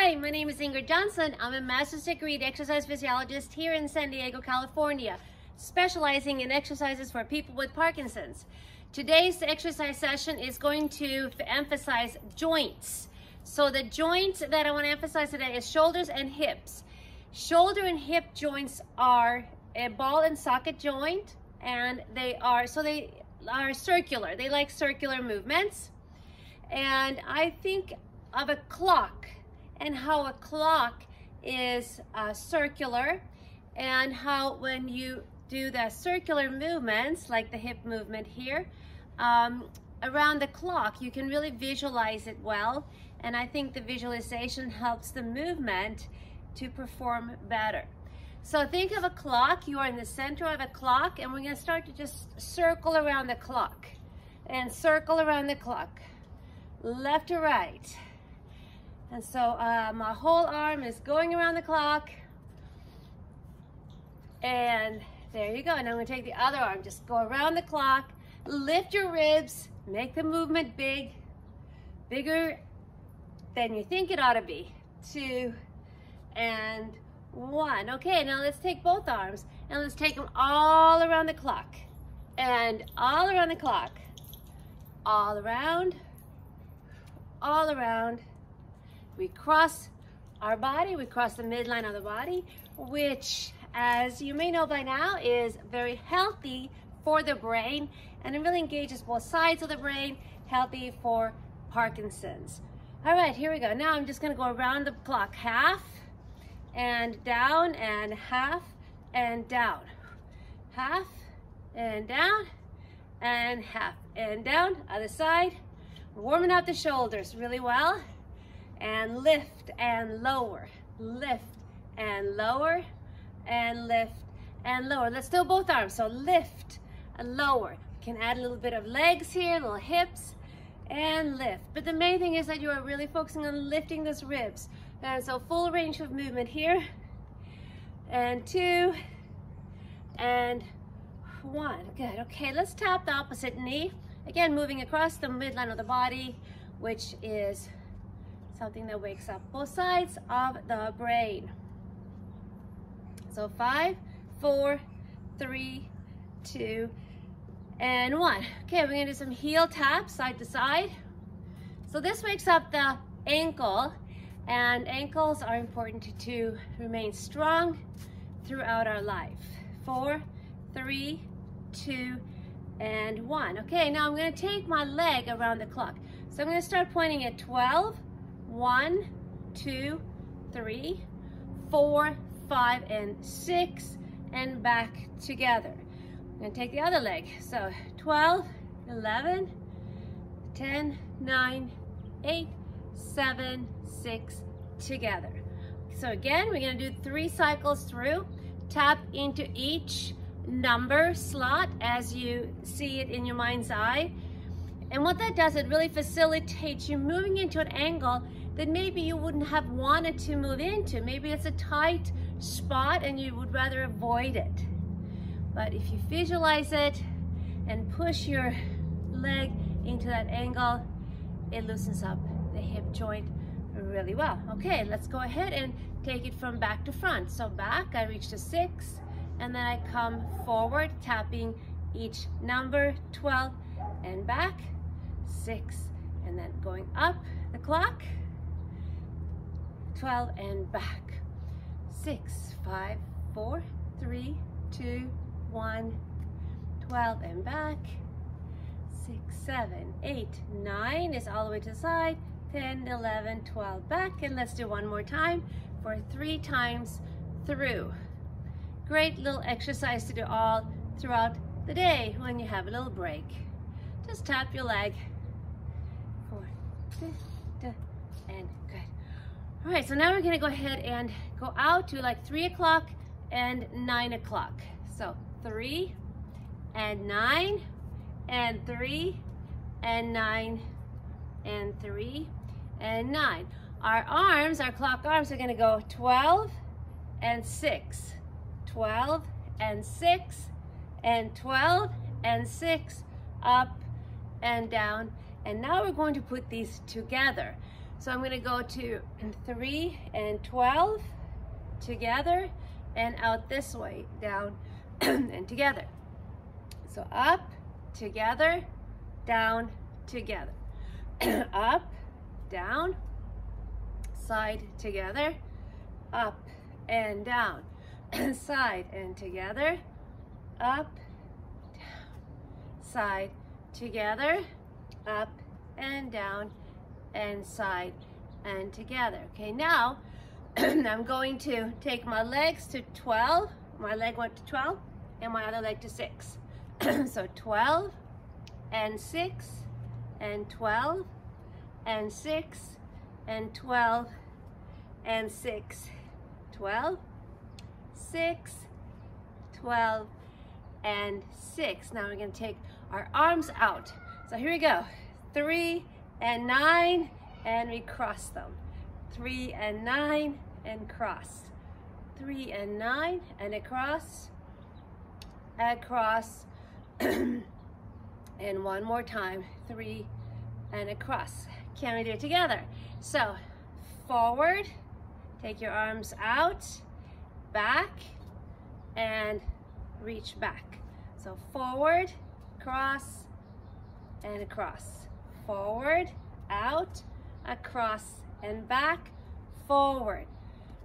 Hi, my name is Ingrid Johnson. I'm a master's degree exercise physiologist here in San Diego, California, specializing in exercises for people with Parkinson's. Today's exercise session is going to emphasize joints. So the joints that I want to emphasize today is shoulders and hips. Shoulder and hip joints are a ball and socket joint, and they are circular. They like circular movements. And I think of a clock and how a clock is circular, and how when you do the circular movements like the hip movement here around the clock, you can really visualize it well, and I think the visualization helps the movement to perform better. So think of a clock. You are in the center of a clock, and we're going to start to just circle around the clock and circle around the clock, left to right. And so my whole arm is going around the clock, and there you go. And I'm going to take the other arm, just go around the clock, lift your ribs, make the movement bigger than you think it ought to be. 2 and 1. Okay, now let's take both arms and let's take them all around the clock and all around the clock, all around, all around. We cross our body, we cross the midline of the body, which, as you may know by now, is very healthy for the brain, and it really engages both sides of the brain, healthy for Parkinson's. All right, here we go. Now I'm just gonna go around the clock, half and down and half and down, half and down and half and down. Other side, warming up the shoulders really well. And lift and lower, lift and lower, and lift and lower. Let's do both arms. So lift and lower. You can add a little bit of legs here, little hips, and lift. But the main thing is that you are really focusing on lifting those ribs. And so full range of movement here. And 2 and 1. Good. Okay, let's tap the opposite knee. Again, moving across the midline of the body, which is something that wakes up both sides of the brain. So 5, 4, 3, 2, and 1. Okay, we're gonna do some heel taps side to side. So this wakes up the ankle, and ankles are important to remain strong throughout our life. 4, 3, 2, and 1. Okay, now I'm gonna take my leg around the clock. So I'm gonna start pointing at 12, 1, 2, 3, 4, 5, and 6, and back together. I'm going to take the other leg. So 12, 11, 10, 9, 8, 7, 6, together. So again, we're going to do 3 cycles through. Tap into each number slot as you see it in your mind's eye. And what that does, it really facilitates you moving into an angle that maybe you wouldn't have wanted to move into. Maybe it's a tight spot and you would rather avoid it. But if you visualize it and push your leg into that angle, it loosens up the hip joint really well. Okay, let's go ahead and take it from back to front. So back, I reach to 6, and then I come forward, tapping each number, 12, and back, 6, and then going up the clock, 12, and back, 6, 5, 4, 3, 2, 1, 12, and back, 6, 7, 8, 9 is all the way to the side, 10, 11, 12, back, and let's do one more time for 3 times through. Great little exercise to do all throughout the day when you have a little break. Just tap your leg. 4, and good. All right, so now we're gonna go ahead and go out to like 3 o'clock and 9 o'clock. So 3 and 9 and 3 and 9 and 3 and 9. Our arms, our clock arms, are gonna go 12 and 6, 12 and 6, and 12 and 6, up and down. And now we're going to put these together. So I'm gonna go to 3 and 12 together and out this way, down and together. So up, together, down, together. Up, down, side, together, up and down, side and together, up, down, side, together, up and down, and side and together. Okay, now I'm going to take my legs to 12. My leg went to 12 and my other leg to 6. So 12 and 6 and 12 and 6 and 12 and 6, 12, 6, 12 and 6. Now we're going to take our arms out. So here we go. 3 and 9 and we cross them. 3 and 9 and cross. 3 and 9 and across, across, and one more time. 3 and across. Can we do it together? So forward, take your arms out, back, and reach back. So forward, cross, and across. Forward, out, across, and back, forward,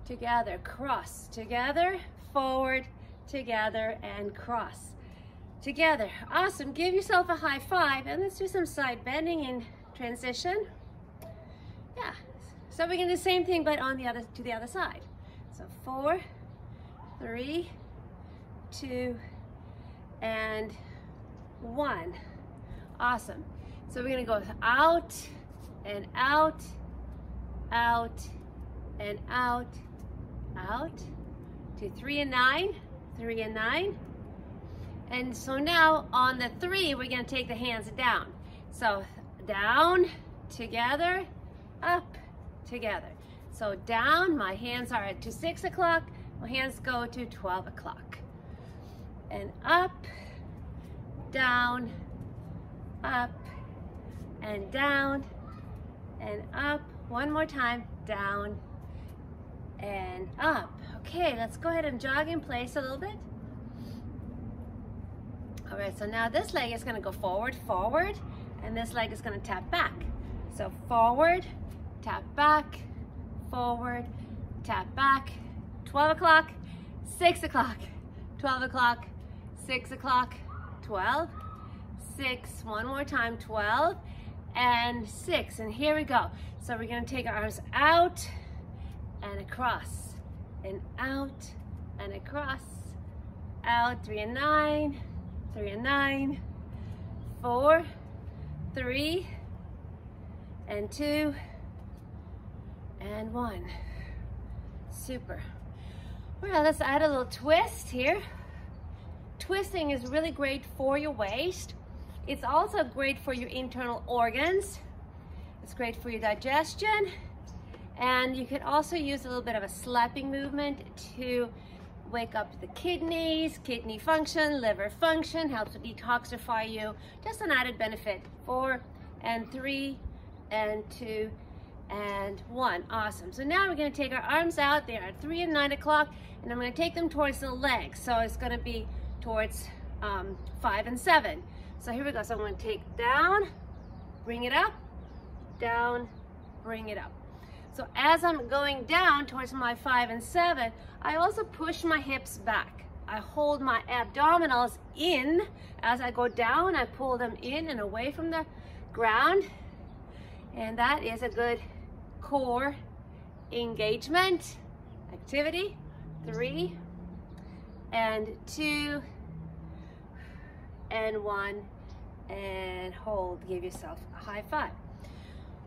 together, cross, together, forward, together, and cross, together. Awesome. Give yourself a high five, and let's do some side bending in transition. Yeah. So we're gonna do the same thing, but on the other side. So 4, 3, 2, and 1. Awesome. So we're gonna go out and out, out and out, out to 3 and 9, 3 and 9. And so now on the 3, we're gonna take the hands down. So down, together, up, together. So down, my hands are to 6 o'clock, my hands go to 12 o'clock. And up, down, up, and down, and up. One more time, down, and up. Okay, let's go ahead and jog in place a little bit. All right, so now this leg is gonna go forward, forward, and this leg is gonna tap back. So forward, tap back, forward, tap back, 12 o'clock, 6 o'clock, 12 o'clock, 6 o'clock, 12, 6, one more time, 12, and 6, and here we go. So we're gonna take our arms out and across, and out and across, out, 3 and 9, 3 and 9, 4, 3, and 2, and 1. Super. All right, let's add a little twist here. Twisting is really great for your waist. It's also great for your internal organs. It's great for your digestion. And you can also use a little bit of a slapping movement to wake up the kidneys, kidney function, liver function, helps to detoxify you. Just an added benefit. 4 and 3 and 2 and 1. Awesome. So now we're going to take our arms out. They are at 3 and 9 o'clock, and I'm going to take them towards the legs. So it's going to be towards 5 and 7. So here we go. So I'm going to take down, bring it up, down, bring it up. So as I'm going down towards my 5 and 7, I also push my hips back. I hold my abdominals in. As I go down, I pull them in and away from the ground. And that is a good core engagement activity. 3 and 2 and 1 and hold. Give yourself a high five.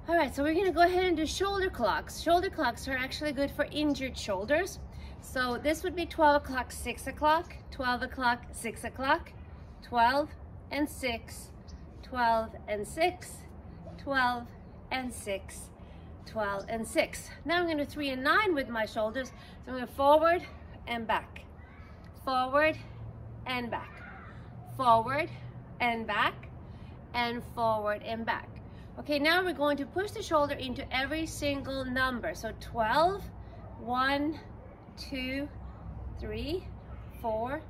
All right, so we're gonna go ahead and do shoulder clocks. Shoulder clocks are actually good for injured shoulders. So this would be 12 o'clock, 6 o'clock, 12 o'clock, 6 o'clock, 12 and 6, 12 and 6, 12 and 6, 12 and 6. Now I'm gonna do 3 and 9 with my shoulders. So I'm gonna forward and back, forward and back, forward and back, and forward and back. Okay, now we're going to push the shoulder into every single number. So 12, 1, 2, 3, 4,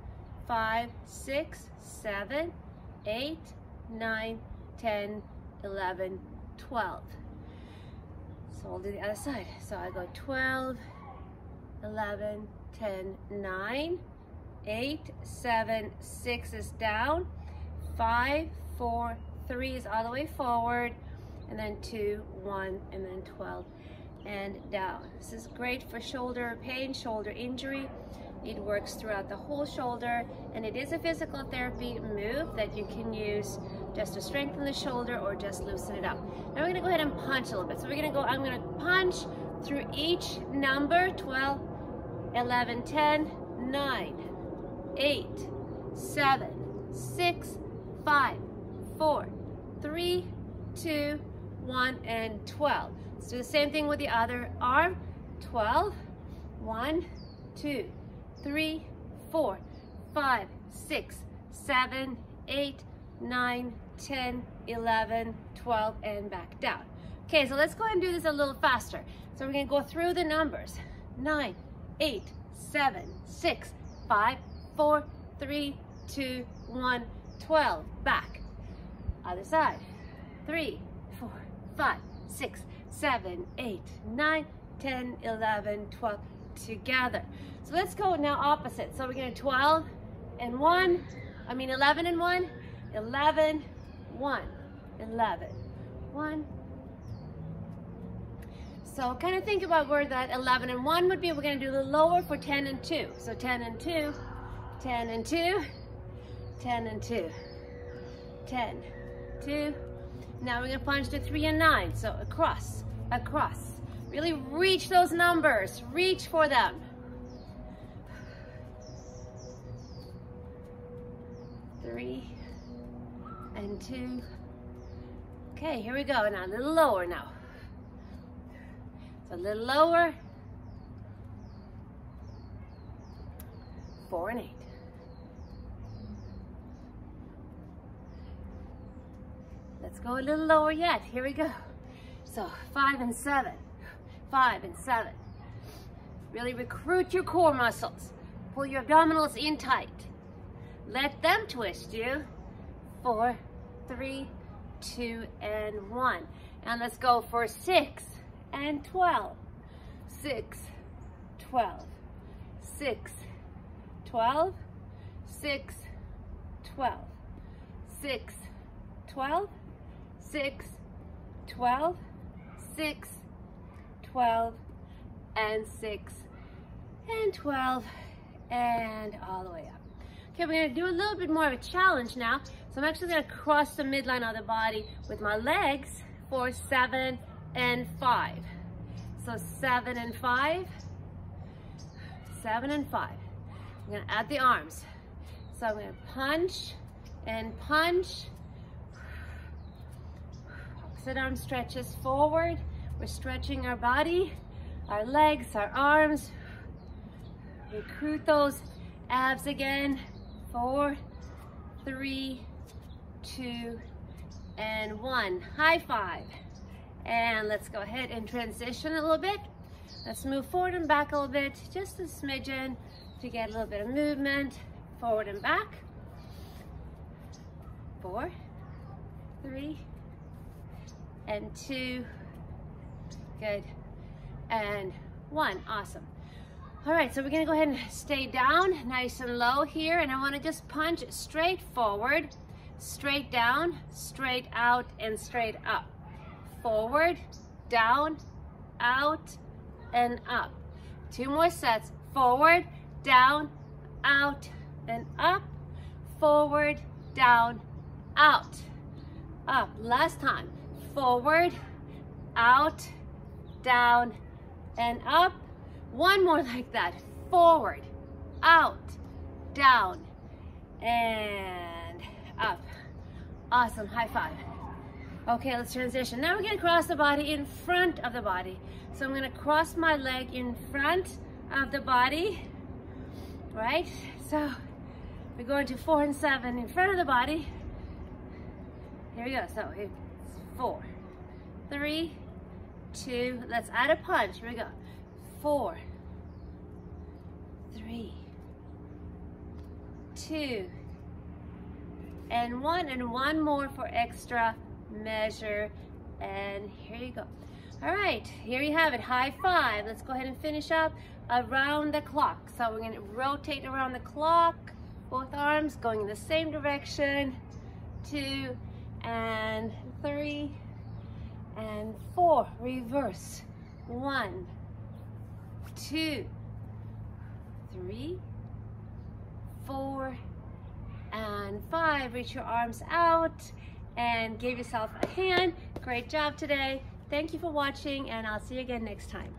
5, 6, 7, 8, 9, 10, 11, 12. So we'll do the other side. So I go 12, 11, 10, 9, 8, 7, 6 is down, 5, 4, 3 is all the way forward, and then 2, 1, and then 12 and down. This is great for shoulder pain, shoulder injury. It works throughout the whole shoulder, and it is a physical therapy move that you can use just to strengthen the shoulder or just loosen it up. Now we're gonna go ahead and punch a little bit. So we're gonna go, I'm gonna punch through each number, 12, 11, 10, 9, 8, 7, 6, 5, 4, 3, 2, 1, and 12. Let's do the same thing with the other arm. 12, 1, 2, 3, 4, 5, 6, 7, 8, 9, 10, 11, 12, and back down. Okay, so let's go ahead and do this a little faster. So we're gonna go through the numbers. 9, 8, 7, 6, 5, 4, 3, 2, 1, 12. Back. Other side. 3, 4, 5, 6, 7, 8, 9, 10, 11, 12. Together. So let's go now opposite. So we're going to 12 and 1. I mean 11 and 1. 11, 1, 11, 1. So kind of think about where that 11 and 1 would be. We're going to do the lower for 10 and 2. So 10 and 2, 10 and 2, 10 and 2, 10, 2. Now we're going to punch to 3 and 9. So across, across. Really reach those numbers. Reach for them. Three and 2. Okay, here we go. Now a little lower now. So a little lower. 4 and 8. Let's go a little lower yet. Here we go. So 5 and 7. 5 and 7. Really recruit your core muscles. Pull your abdominals in tight. Let them twist you. 4, 3, 2, and 1. And let's go for 6 and 12. 6, 12. 6, 12. 6, 12. 6, 12. 6, 12. 6, 12, and 6, and 12, and all the way up. Okay, we're gonna do a little bit more of a challenge now. So I'm actually gonna cross the midline of the body with my legs for 7 and 5. So 7 and 5, 7 and 5. I'm gonna add the arms. So I'm gonna punch and punch. Opposite arm stretches forward. We're stretching our body, our legs, our arms. Recruit those abs again. 4, 3, 2, and 1. High five. And let's go ahead and transition a little bit. Let's move forward and back a little bit, just a smidgen to get a little bit of movement. Forward and back. 4, 3, and 2. Good. And 1. Awesome. All right, so we're going to go ahead and stay down nice and low here. And I want to just punch straight forward, straight down, straight out, and straight up. Forward, down, out, and up. 2 more sets. Forward, down, out, and up. Forward, down, out, up. Last time. Forward, out, down, and up. 1 more like that. Forward, out, down, and up. Awesome. High five. Okay, let's transition. Now we're going to cross the body in front of the body. So I'm going to cross my leg in front of the body. Right? So we're going to 4 and 7 in front of the body. Here we go. So it's 4, 3, 2, let's add a punch. Here we go. 4, 3, 2, and 1, and one more for extra measure. And here you go. All right, here you have it, high five. Let's go ahead and finish up around the clock. So we're gonna rotate around the clock, both arms going in the same direction. 2 and 3 and 4, reverse. 1, 2, 3, 4, and 5. Reach your arms out and give yourself a hand. Great job today. Thank you for watching, and I'll see you again next time.